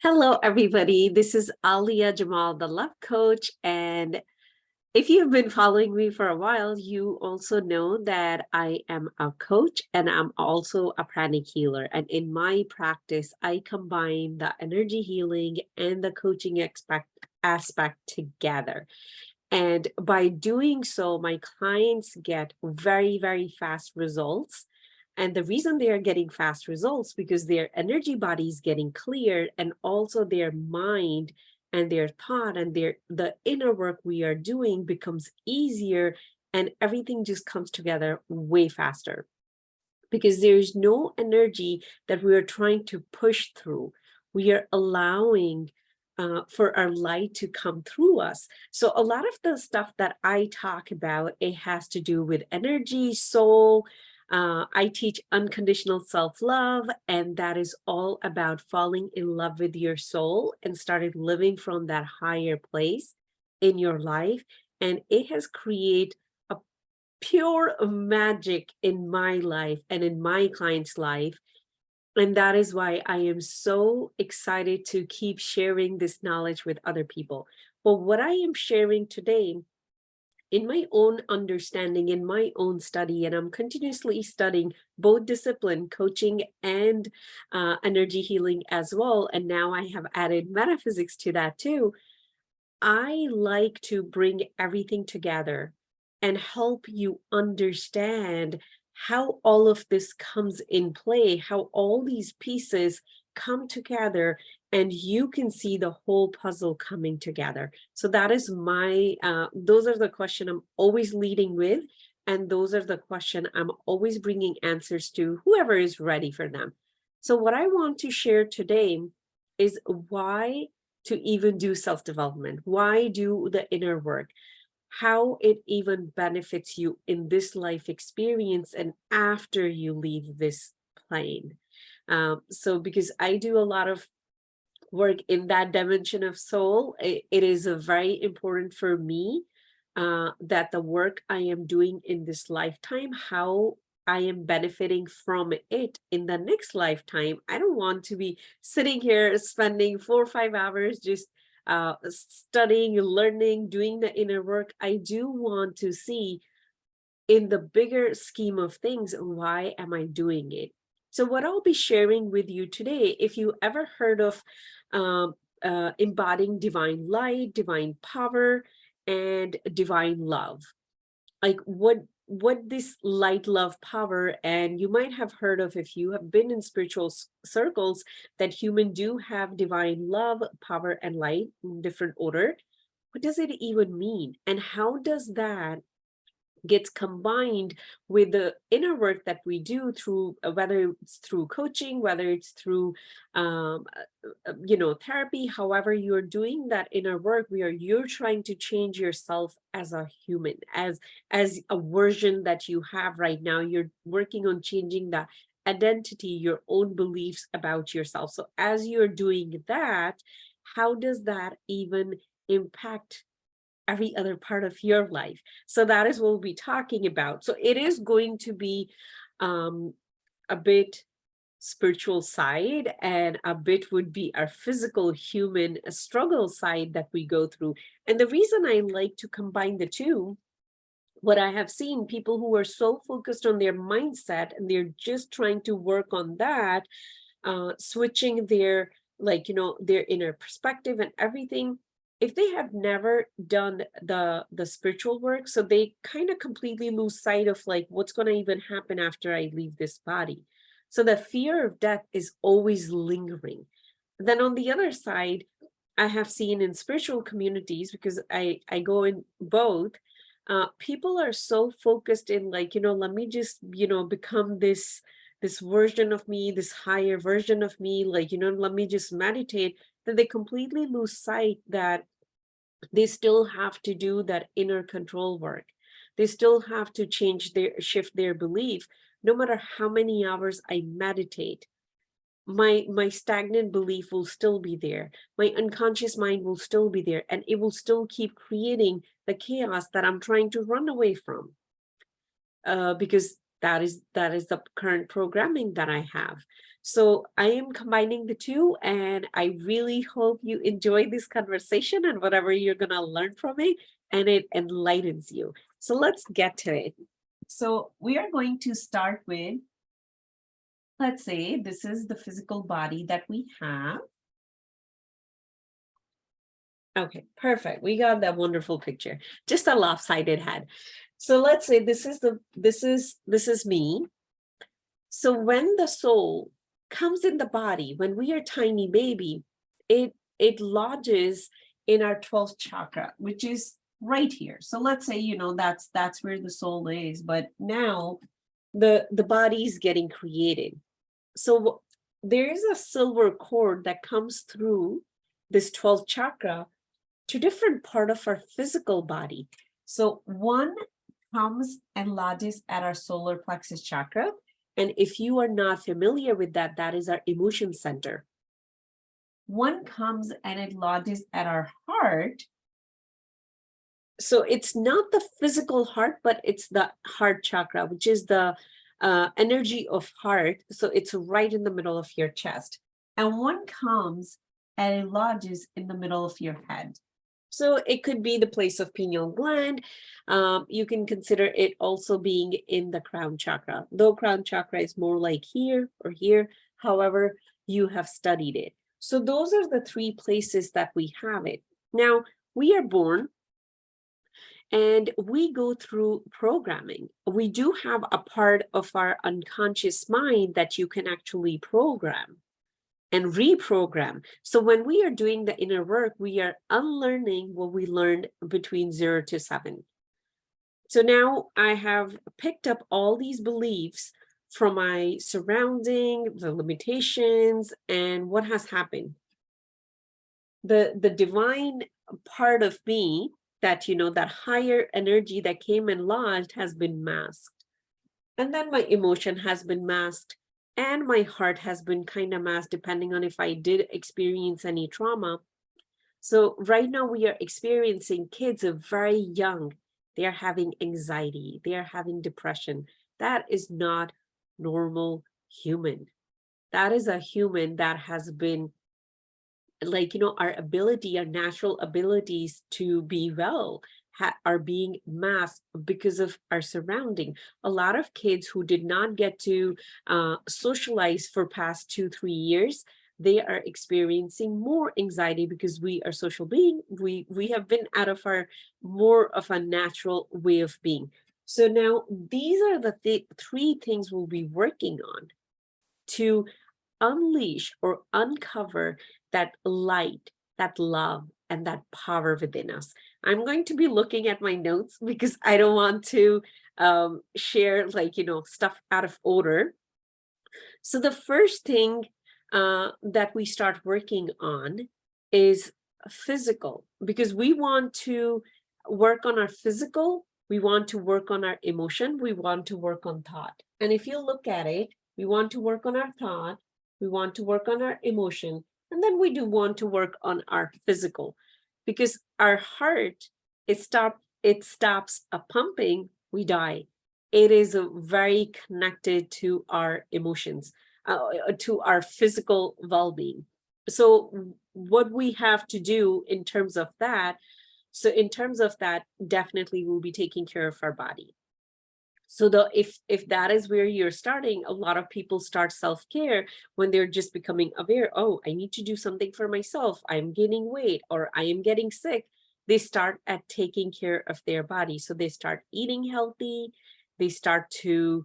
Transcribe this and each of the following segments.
Hello, everybody. This is Alia Jamal, the Love Coach. And if you've been following me for a while, you also know that I am a coach and I'm also a pranic healer. And in my practice, I combine the energy healing and the coaching aspect together. And by doing so, my clients get very, very fast results. And the reason they are getting fast results because their energy body is getting cleared, and also their mind and their thought and the inner work we are doing becomes easier, and everything just comes together way faster because there's no energy that we are trying to push through. We are allowing for our light to come through us. So a lot of the stuff that I talk about, it has to do with energy, soul. I teach unconditional self-love, and that is all about falling in love with your soul and started living from that higher place in your life. And it has created pure magic in my life and in my client's life. And that is why I am so excited to keep sharing this knowledge with other people. But what I am sharing today, in my own understanding, in my own study, and I'm continuously studying both discipline, coaching, and energy healing as well. And now I have added metaphysics to that too. I like to bring everything together and help you understand how all of this comes in play, how all these pieces come together, and you can see the whole puzzle coming together. So that is those are the question I'm always leading with, and those are the question I'm always bringing answers to whoever is ready for them. So what I want to share today is why to even do self-development, why do the inner work, how it even benefits you in this life experience and after you leave this plane. So because I do a lot of work in that dimension of soul, it is a very important for me that the work I am doing in this lifetime, how I am benefiting from it in the next lifetime. I don't want to be sitting here spending 4 or 5 hours just studying, learning, doing the inner work. I do want to see in the bigger scheme of things, why am I doing it? So what I'll be sharing with you today, if you ever heard of embodying divine light, divine power, and divine love, like what this light, love, power, and you might have heard of, if you have been in spiritual circles, that human do have divine love, power, and light in different order. What does it even mean? And how does that gets combined with the inner work that we do through whether it's through coaching, whether it's through therapy, however you're doing that inner work, where you're trying to change yourself as a human, as a version that you have right now. You're working on changing the identity, your own beliefs about yourself. So as you're doing that, how does that even impact every other part of your life? So that is what we'll be talking about. So it is going to be a bit spiritual side, and a bit would be our physical human struggle side that we go through. And the reason I like to combine the two, what I have seen, people who are so focused on their mindset and they're just trying to work on that, switching their their inner perspective and everything, if they have never done the spiritual work, so they kind of completely lose sight of like what's going to even happen after I leave this body. So the fear of death is always lingering. Then on the other side, I have seen in spiritual communities, because I go in both, people are so focused in like, let me just, become this version of me, this higher version of me, like, let me just meditate, that they completely lose sight that they still have to do that inner control work. They still have to shift their belief. No matter how many hours I meditate, my stagnant belief will still be there. My unconscious mind will still be there, and it will still keep creating the chaos that I'm trying to run away from. Because That is the current programming that I have. So I am combining the two, and I really hope you enjoy this conversation and whatever you're going to learn from it, and it enlightens you. So let's get to it. So we are going to start with, let's say this is the physical body that we have. Okay, perfect. We got that wonderful picture. Just a lopsided head. So let's say this is me. So when the soul comes in the body, when we are tiny baby, it lodges in our 12th chakra, which is right here. So let's say, that's where the soul is, but now the body is getting created. So there is a silver cord that comes through this 12th chakra to different part of our physical body. So one comes and lodges at our solar plexus chakra. And if you are not familiar with that, that is our emotion center. One comes and it lodges at our heart. So it's not the physical heart, but it's the heart chakra, which is the energy of heart. So it's right in the middle of your chest. And one comes and it lodges in the middle of your head. So it could be the place of pineal gland. You can consider it also being in the crown chakra, though crown chakra is more like here or here, however you have studied it. So those are the three places that we have it. Now, we are born and we go through programming. We do have a part of our unconscious mind that you can actually program and reprogram. So when we are doing the inner work, we are unlearning what we learned between 0 to 7. So now I have picked up all these beliefs from my surrounding, the limitations, and what has happened. The divine part of me, that that higher energy that came and lodged, has been masked. And then my emotion has been masked, and my heart has been kind of masked, depending on if I did experience any trauma. So right now we are experiencing kids are very young. They are having anxiety. They are having depression. That is not normal human. That is a human that has been our ability, our natural abilities to be well are being masked because of our surrounding. A lot of kids who did not get to socialize for past 2-3 years, they are experiencing more anxiety because we are social being. We have been out of our more of a natural way of being. So now these are the three things we'll be working on to unleash or uncover that light, that love, and that power within us. I'm going to be looking at my notes because I don't want to share stuff out of order. So the first thing that we start working on is physical, because we want to work on our physical, we want to work on our emotion, we want to work on thought. And if you look at it, we want to work on our thought, we want to work on our emotion, and then we do want to work on our physical, because our heart, it stops pumping, we die. It is very connected to our emotions, to our physical well-being. So what we have to do in terms of that, definitely we'll be taking care of our body. So if that is where you're starting, a lot of people start self-care when they're just becoming aware, oh, I need to do something for myself, I'm gaining weight, or I am getting sick. They start at taking care of their body. So they start eating healthy, they start to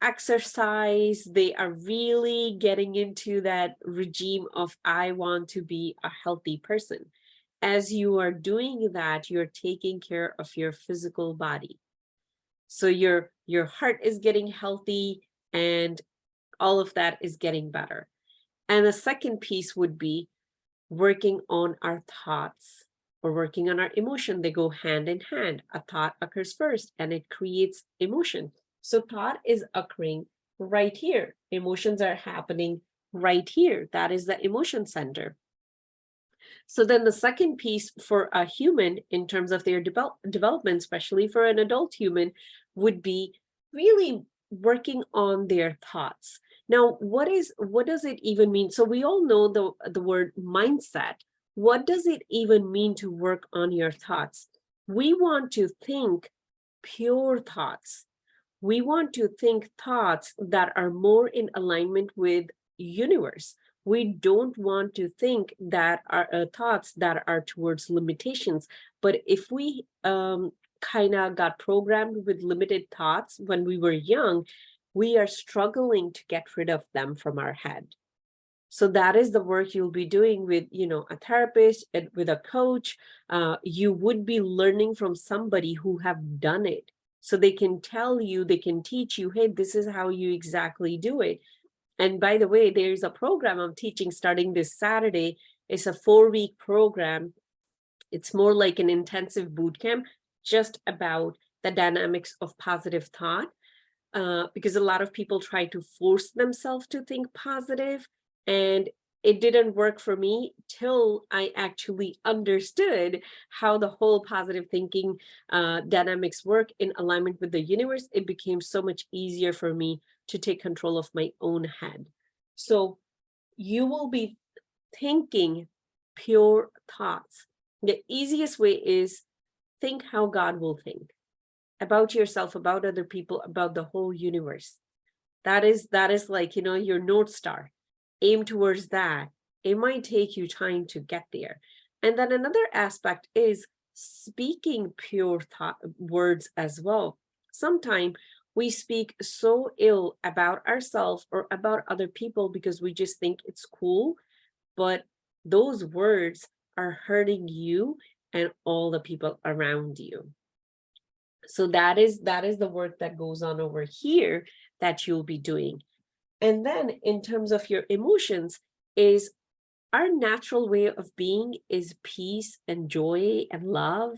exercise, they are really getting into that regime of, I want to be a healthy person. As you are doing that, you're taking care of your physical body. So your heart is getting healthy and all of that is getting better. And the second piece would be working on our thoughts or working on our emotion. They go hand in hand. A thought occurs first and it creates emotion. So thought is occurring right here. Emotions are happening right here. That is the emotion center. So then the second piece for a human in terms of their development, especially for an adult human, would be really working on their thoughts. Now, what does it even mean? So we all know the word mindset. What does it even mean to work on your thoughts? We want to think pure thoughts. We want to think thoughts that are more in alignment with universe. We don't want to think that are thoughts that are towards limitations. But if we kind of got programmed with limited thoughts when we were young, we are struggling to get rid of them from our head. So that is the work you'll be doing with, a therapist and with a coach. You would be learning from somebody who have done it. So they can tell you, they can teach you, hey, this is how you exactly do it. And by the way, there's a program I'm teaching starting this Saturday. It's a 4-week program. It's more like an intensive boot camp, just about the dynamics of positive thought. Because a lot of people try to force themselves to think positive, and it didn't work for me till I actually understood how the whole positive thinking dynamics work in alignment with the universe. It became so much easier for me to take control of my own head. So you will be thinking pure thoughts. The easiest way is think how God will think about yourself, about other people, about the whole universe. That is like, your North Star. Aim towards that. It might take you time to get there. And then another aspect is speaking pure thought words as well. Sometimes we speak so ill about ourselves or about other people because we just think it's cool, but those words are hurting you and all the people around you. So that is the work that goes on over here that you'll be doing. And then in terms of your emotions, is our natural way of being is peace and joy and love,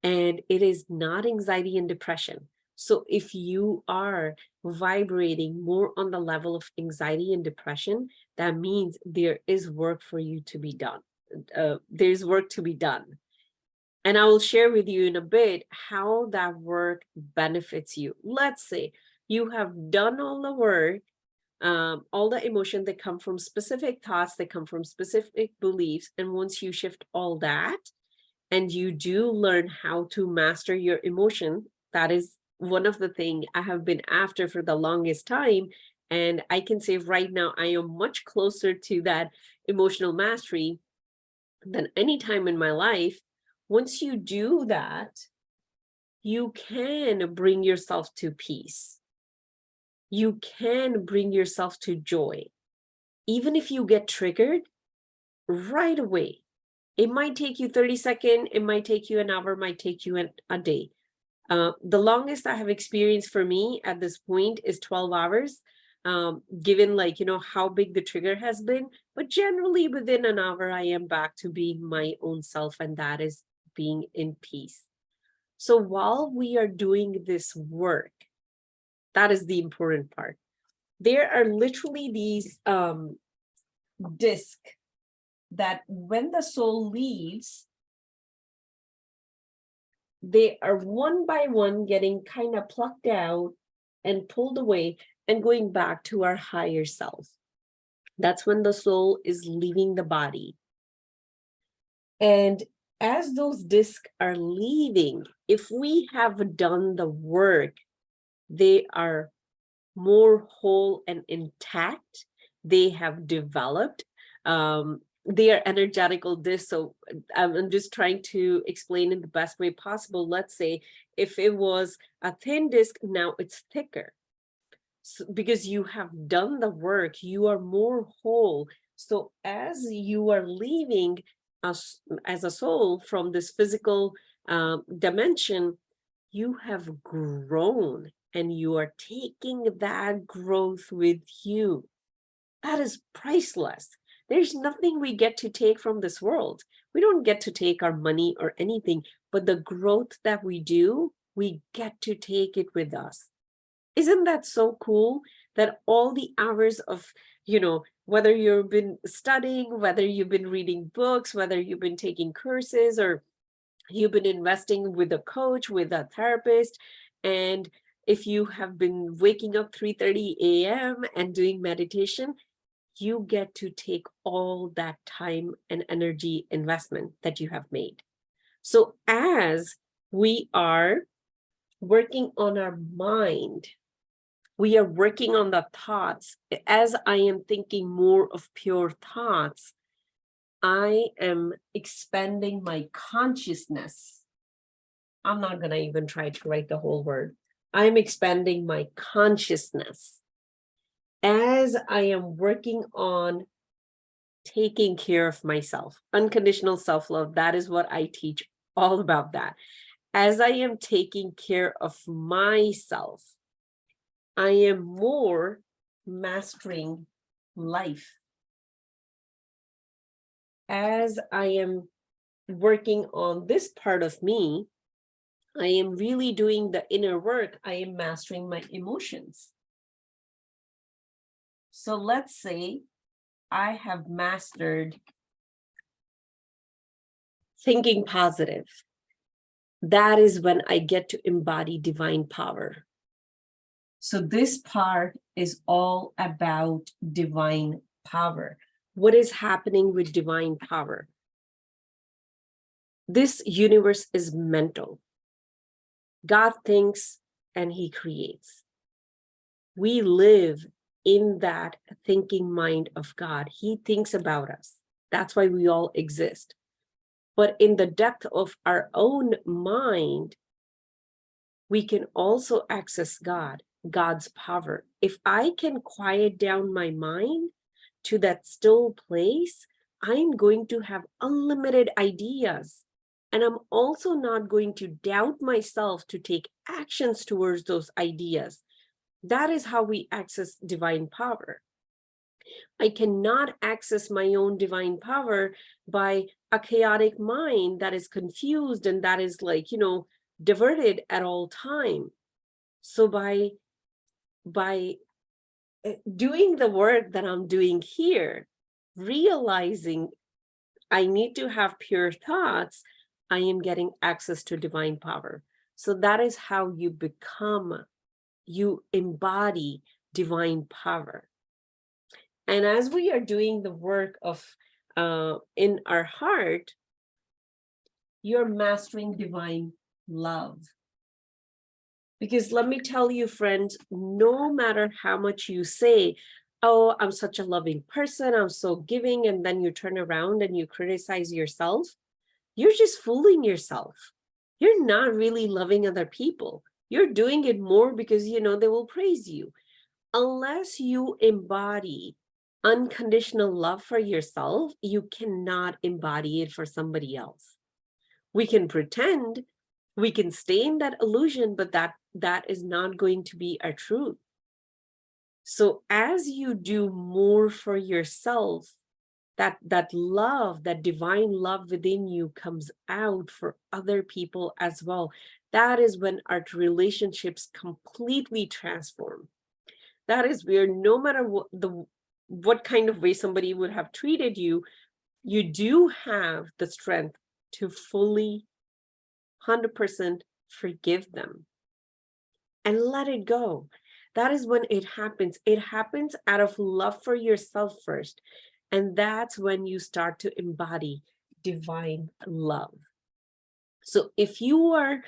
and it is not anxiety and depression. So if you are vibrating more on the level of anxiety and depression, that means there is work for you to be done. There's work to be done. And I will share with you in a bit how that work benefits you. Let's say you have done all the work, all the emotion that come from specific thoughts, that come from specific beliefs. And once you shift all that and you do learn how to master your emotion, that is one of the things I have been after for the longest time. And I can say right now, I am much closer to that emotional mastery than any time in my life. Once you do that, you can bring yourself to peace. You can bring yourself to joy. Even if you get triggered right away, it might take you 30 seconds, it might take you an hour, might take you a day. The longest I have experienced for me at this point is 12 hours, given how big the trigger has been. But generally within an hour, I am back to being my own self, and that is being in peace. So while we are doing this work, that is the important part. There are literally these discs that when the soul leaves, they are one by one getting kind of plucked out and pulled away and going back to our higher self. That's when the soul is leaving the body. And as those discs are leaving, if we have done the work, they are more whole and intact. They have developed. They are energetical discs. So I'm just trying to explain in the best way possible. Let's say if it was a thin disc, now it's thicker. So, because you have done the work, you are more whole. So as you are leaving us as a soul from this physical dimension, you have grown and you are taking that growth with you. That is priceless. There's nothing we get to take from this world. We don't get to take our money or anything, but the growth that we do, we get to take it with us. Isn't that so cool that all the hours of, whether you've been studying, whether you've been reading books, whether you've been taking courses, or you've been investing with a coach, with a therapist, And if you have been waking up 3:30 a.m. and doing meditation, you get to take all that time and energy investment that you have made. So as we are working on our mind, we are working on the thoughts. As I am thinking more of pure thoughts, I am expanding my consciousness. I'm not going to even try to write the whole word. I'm expanding my consciousness. As I am working on taking care of myself, unconditional self-love, that is what I teach, all about that. As I am taking care of myself, I am more mastering life. As I am working on this part of me, I am really doing the inner work. I am mastering my emotions. So let's say I have mastered thinking positive. That is when I get to embody divine power. So this part is all about divine power. What is happening with divine power? This universe is mental. God thinks and he creates. We live in that thinking mind of God. He thinks about us. That's why we all exist. But in the depth of our own mind, we can also access God, God's power. If I can quiet down my mind to that still place, I'm going to have unlimited ideas. And I'm also not going to doubt myself to take actions towards those ideas. That is how we access divine power. I cannot access my own divine power by a chaotic mind that is confused and that is like, diverted at all time. So by doing the work that I'm doing here, realizing I need to have pure thoughts, I am getting access to divine power. So that is how you embody divine power. And as we are doing the work of in our heart, you're mastering divine love. Because let me tell you, friends, no matter how much you say, oh, I'm such a loving person, I'm so giving, and then you turn around and you criticize yourself, you're just fooling yourself. You're not really loving other people. You're doing it more because, they will praise you. Unless you embody unconditional love for yourself, you cannot embody it for somebody else. We can pretend, we can stay in that illusion, but that is not going to be our truth. So as you do more for yourself, that love, that divine love within you comes out for other people as well. That is when our relationships completely transform. That is where no matter what kind of way somebody would have treated you, you do have the strength to fully 100% forgive them and let it go. That is when it happens. It happens out of love for yourself first. And that's when you start to embody divine love. So if you are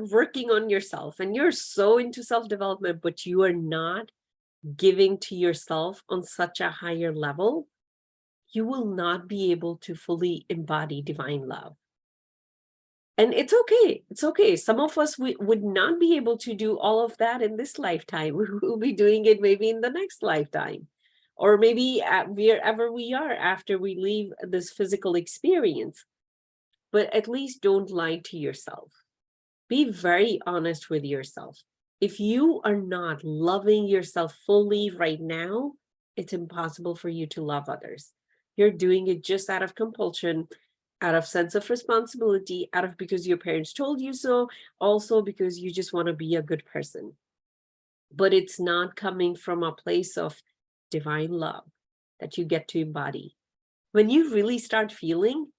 working on yourself and you're so into self-development, but you are not giving to yourself on such a higher level, you will not be able to fully embody divine love. And it's okay. It's okay. Some of us would not be able to do all of that in this lifetime. We will be doing it maybe in the next lifetime, or maybe wherever we are after we leave this physical experience. But at least don't lie to yourself. Be very honest with yourself. If you are not loving yourself fully right now, it's impossible for you to love others. You're doing it just out of compulsion, out of sense of responsibility, out of because your parents told you so, also because you just want to be a good person. But it's not coming from a place of divine love that you get to embody. When you really start feeling,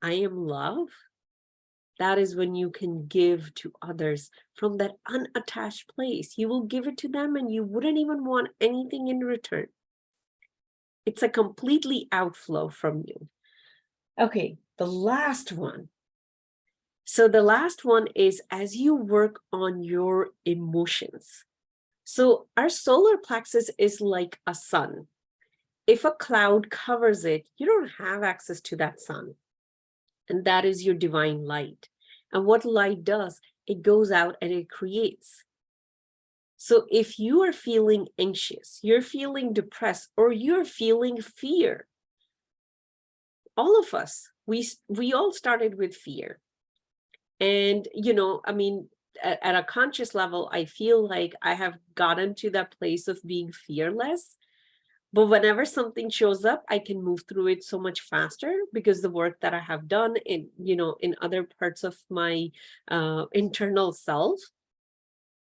I am love, that is when you can give to others from that unattached place. You will give it to them and you wouldn't even want anything in return. It's a completely outflow from you. Okay, the last one. So the last one is as you work on your emotions. So our solar plexus is like a sun. If a cloud covers it, you don't have access to that sun. And that is your divine light. And what light does, it goes out and it creates. So if you are feeling anxious, you're feeling depressed, or you're feeling fear, all of us, we all started with fear. And, I mean, at a conscious level, I feel like I have gotten to that place of being fearless. But whenever something shows up, I can move through it so much faster because the work that I have done in other parts of my internal self.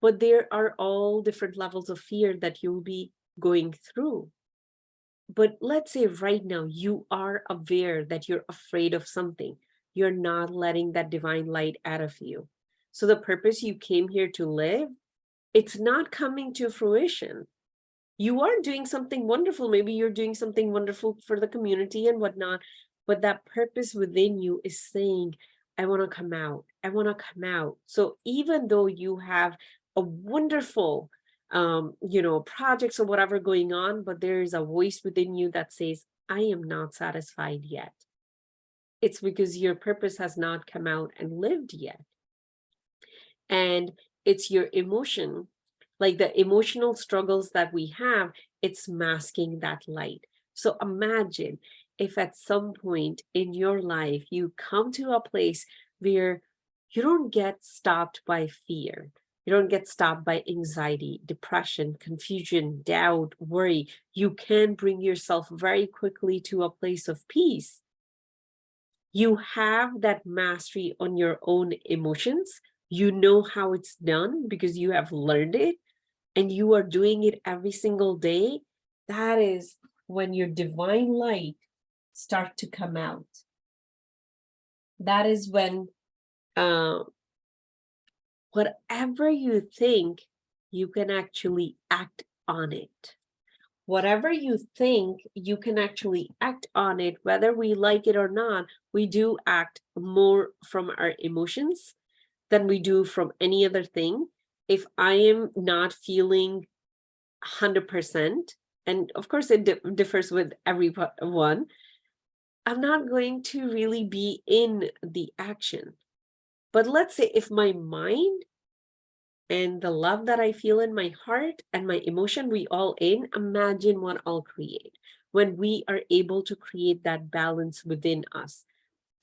But there are all different levels of fear that you'll be going through. But let's say right now you are aware that you're afraid of something. You're not letting that divine light out of you. So the purpose you came here to live, it's not coming to fruition. You are doing something wonderful. Maybe you're doing something wonderful for the community and whatnot. But that purpose within you is saying, I want to come out. I want to come out. So even though you have a wonderful projects or whatever going on, but there is a voice within you that says, I am not satisfied yet. It's because your purpose has not come out and lived yet. And it's your emotion, like the emotional struggles that we have, it's masking that light. So imagine if at some point in your life you come to a place where you don't get stopped by fear. You don't get stopped by anxiety, depression, confusion, doubt, worry. You can bring yourself very quickly to a place of peace. You have that mastery on your own emotions. You know how it's done because you have learned it and you are doing it every single day. That is when your divine light starts to come out. That is when whatever you think, you can actually act on it. Whatever you think, you can actually act on it, whether we like it or not. We do act more from our emotions than we do from any other thing. If I am not feeling 100%, and of course it differs with everyone, I'm not going to really be in the action. But let's say if my mind and the love that I feel in my heart and my emotion, we all in, imagine what I'll create when we are able to create that balance within us.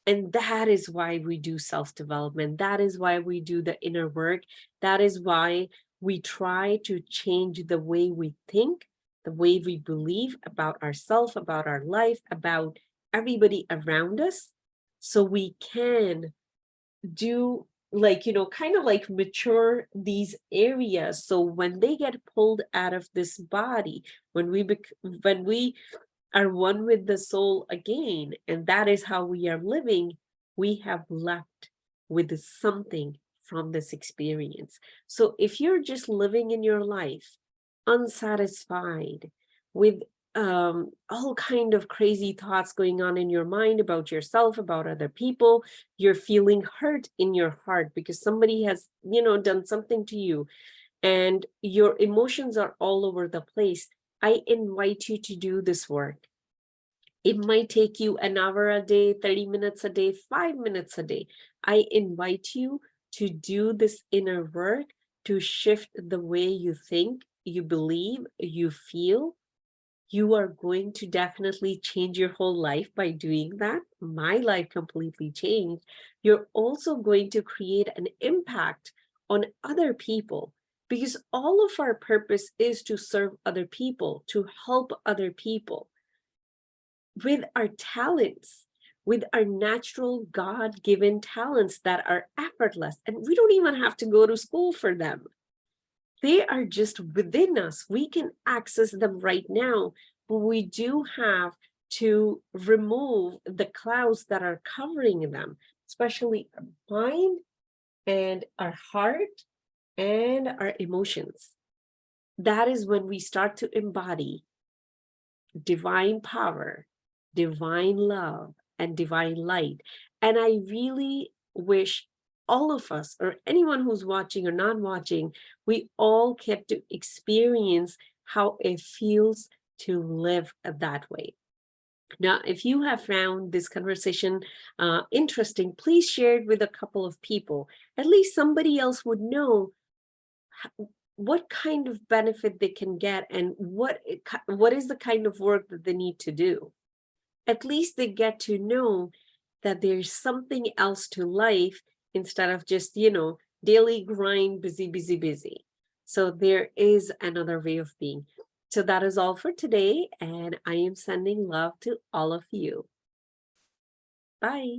And that is why we do self-development. That is why we do the inner work. That is why we try to change the way we think, the way we believe about ourselves, about our life, about everybody around us, so we can do kind of like mature these areas. So when they get pulled out of this body, when we are one with the soul again, and that is how we are living, we have left with something from this experience. So if you're just living in your life unsatisfied with all kind of crazy thoughts going on in your mind about yourself, about other people, you're feeling hurt in your heart because somebody has done something to you, and your emotions are all over the place, I invite you to do this work. It might take you an hour a day, 30 minutes a day, 5 minutes a day. I invite you to do this inner work, to shift the way you think, you believe, you feel. You are going to definitely change your whole life by doing that. My life completely changed. You're also going to create an impact on other people, because all of our purpose is to serve other people, to help other people with our talents, with our natural God-given talents that are effortless. And we don't even have to go to school for them. They are just within us. We can access them right now, but we do have to remove the clouds that are covering them. especially our mind and our heart and our emotions. That is when we start to embody divine power, divine love, and divine light. And I really wish all of us, or anyone who's watching or not watching, we all get to experience how it feels to live that way. Now, if you have found this conversation interesting, please share it with a couple of people. At least somebody else would know what kind of benefit they can get and what is the kind of work that they need to do. At least they get to know that there's something else to life instead of just, daily grind, busy, busy, busy. So there is another way of being. So that is all for today, and I am sending love to all of you. Bye.